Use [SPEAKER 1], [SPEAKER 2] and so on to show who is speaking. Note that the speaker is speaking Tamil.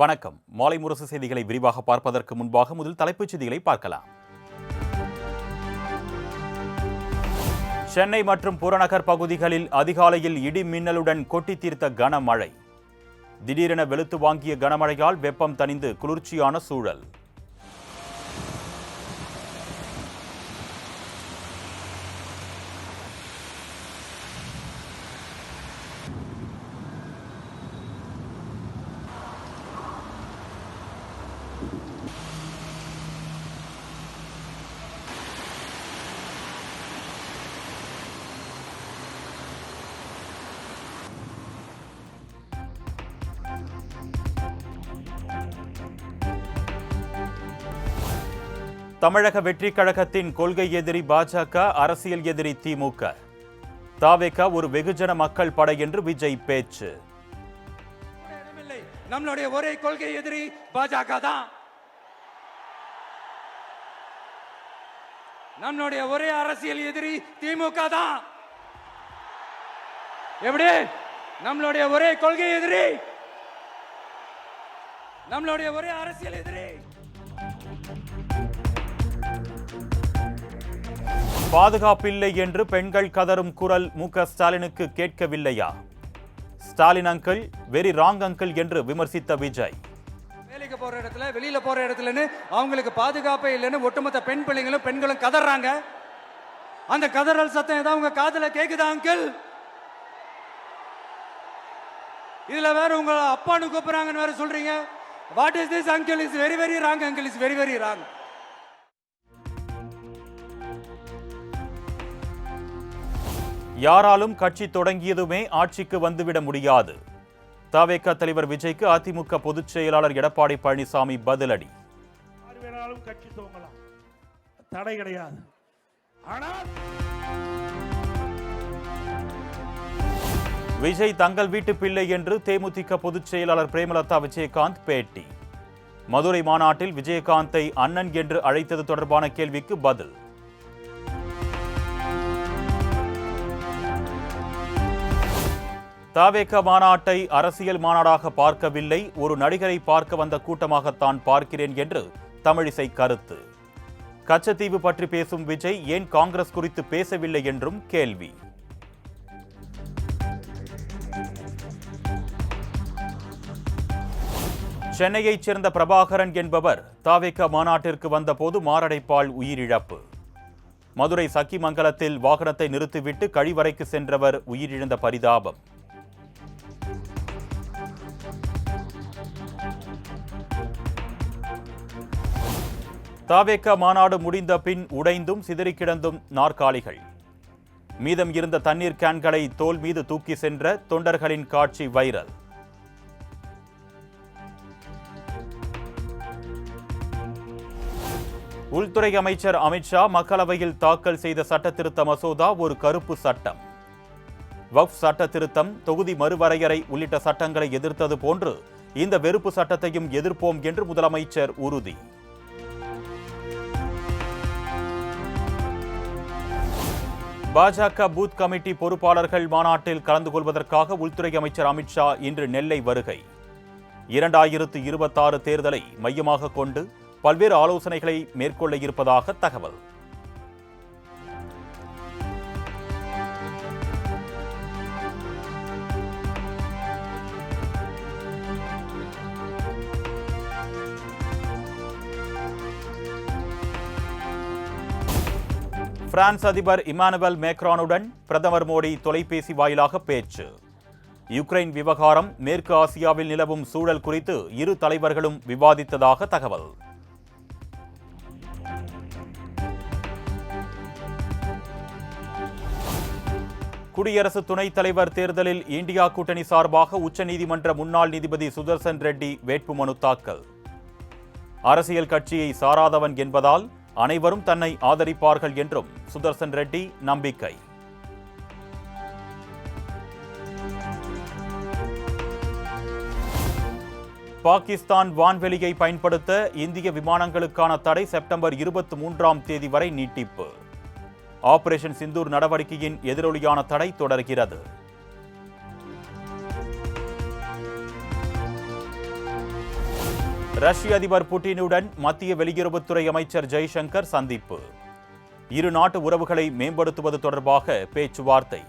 [SPEAKER 1] வணக்கம். மாலை முரசு செய்திகளை விரிவாக பார்ப்பதற்கு முன்பாக முதல் தலைப்புச் செய்திகளை பார்க்கலாம். சென்னை மற்றும் புறநகர் பகுதிகளில் அதிகாலையில் இடி மின்னலுடன் கொட்டி தீர்த்த கனமழை. திடீரென வெளுத்து வாங்கிய கனமழையால் வெப்பம் தணிந்து குளிர்ச்சியான சூழல். தமிழக வெற்றி கழகத்தின் கொள்கை எதிரி பாஜக, அரசியல் எதிரி திமுக. தாவேக ஒரு வெகுஜன மக்கள் படை என்று விஜய் பேச்சு.
[SPEAKER 2] நம்மளுடைய ஒரே கொள்கை எதிரி பாஜக தான். நம்மளுடைய ஒரே அரசியல் எதிரி திமுக தான். எப்படி? நம்மளுடைய ஒரே கொள்கை எதிரி, நம்மளுடைய ஒரே அரசியல் எதிரி.
[SPEAKER 1] பாதுகாப்பில்லை என்று பெண்கள் கதறும் குரல் மு.க. ஸ்டாலினுக்கு கேட்கவில்லையா? Stalin uncle very wrong uncle என்று விமர்சித்த விஜய்.
[SPEAKER 2] வேலைக்கு போற இடத்துல, வெளியில போற இடத்துலன்னு அவங்களுக்கு பாதுகாப்பே இல்லைன்னு ஒட்டுமொத்த பெண் பிள்ளைங்களும் பெண்களும் கதறாங்க. அந்த கதறல் சத்தம் ஏதாவது உங்க காதுல கேக்குதா அங்கிள்? இதுல வேற உங்க அப்பான்னு கூப்பிடுறாங்கன்னு வேற சொல்றீங்க. What is this uncle? Is very very wrong uncle, is very very wrong.
[SPEAKER 1] யாராலும் கட்சி தொடங்கியதுமே ஆட்சிக்கு வந்துவிட முடியாது. தாவேக தலைவர் விஜய்க்கு அதிமுக பொதுச் செயலாளர் எடப்பாடி பழனிசாமி பதிலடி.
[SPEAKER 3] யார் வேணாலும் கட்சி துவங்கலாம், தடை கிடையாது. ஆனால்
[SPEAKER 1] விஜய் தங்கள் வீட்டு பிள்ளை என்று தேமுதிக பொதுச் செயலாளர் பிரேமலதா விஜயகாந்த் பேட்டி. மதுரை மாநாட்டில் விஜயகாந்தை அண்ணன் என்று அழைத்தது தொடர்பான கேள்விக்கு பதில். தாவேக மாநாட்டை அரசியல் மாநாடாக பார்க்கவில்லை, ஒரு நடிகரை பார்க்க வந்த கூட்டமாகத்தான் பார்க்கிறேன் என்று தமிழிசை கருத்து. கச்சத்தீவு பற்றி பேசும் விஜய் ஏன் காங்கிரஸ் குறித்து பேசவில்லை என்றும் கேள்வி. சென்னையைச் சேர்ந்த பிரபாகரன் என்பவர் தாவேக மாநாட்டிற்கு வந்தபோது மாரடைப்பால் உயிரிழப்பு. மதுரை சக்கிமங்கலத்தில் வாகனத்தை நிறுத்திவிட்டு கழிவறைக்கு சென்றவர் உயிரிழந்த பரிதாபம். தாவேக மாநாடு முடிந்த பின் உடைந்தும் சிதறி கிடந்தும் நாற்காலிகள். மீதம் இருந்த தண்ணீர் கேன்களை தோல் மீது தூக்கி சென்ற தொண்டர்களின் காட்சி வைரல். உள்துறை அமைச்சர் அமித்ஷா மக்களவையில் தாக்கல் செய்த சட்ட திருத்த மசோதா ஒரு கருப்பு சட்டம். வக்ஃப் சட்ட திருத்தம், தொகுதி மறுவரையறை உள்ளிட்ட சட்டங்களை எதிர்த்தது போன்று இந்த வெறுப்பு சட்டத்தையும் எதிர்ப்போம் என்று முதலமைச்சர் உறுதி. பாஜக பூத் கமிட்டி பொறுப்பாளர்கள் மாநாட்டில் கலந்து கொள்வதற்காக உள்துறை அமைச்சர் அமித்ஷா இன்று நெல்லை வருகை. 2026 தேர்தலை மையமாக கொண்டு பல்வேறு ஆலோசனைகளை மேற்கொள்ள இருப்பதாக தகவல். பிரான்ஸ் அதிபர் இமானுவேல் மேக்ரானுடன் பிரதமர் மோடி தொலைபேசி வாயிலாக பேச்சு. யுக்ரைன் விவகாரம், மேற்கு ஆசியாவில் நிலவும் சூழல் குறித்து இரு தலைவர்களும் விவாதித்ததாக தகவல். குடியரசு துணைத் தலைவர் தேர்தலில் இந்தியா கூட்டணி சார்பாக உச்சநீதிமன்ற முன்னாள் நீதிபதி சுதர்சன் ரெட்டி வேட்புமனு தாக்கல். அரசியல் கட்சியை சாராதவன் என்பதால் அனைவரும் தன்னை ஆதரிப்பார்கள் என்றும் சுதர்சன் ரெட்டி நம்பிக்கை. பாகிஸ்தான் வான்வெளியை பயன்படுத்த இந்திய விமானங்களுக்கான தடை செப்டம்பர் 23ஆம் தேதி வரை நீட்டிப்பு. ஆபரேஷன் சிந்தூர் நடவடிக்கையின் எதிரொலியான தடை தொடர்கிறது. ரஷ்ய அதிபர் புட்டினுடன் மத்திய வெளியுறவுத்துறை அமைச்சர் ஜெய்சங்கர் சந்திப்பு. இரு நாட்டு உறவுகளை மேம்படுத்துவது தொடர்பாக பேச்சுவார்த்தை.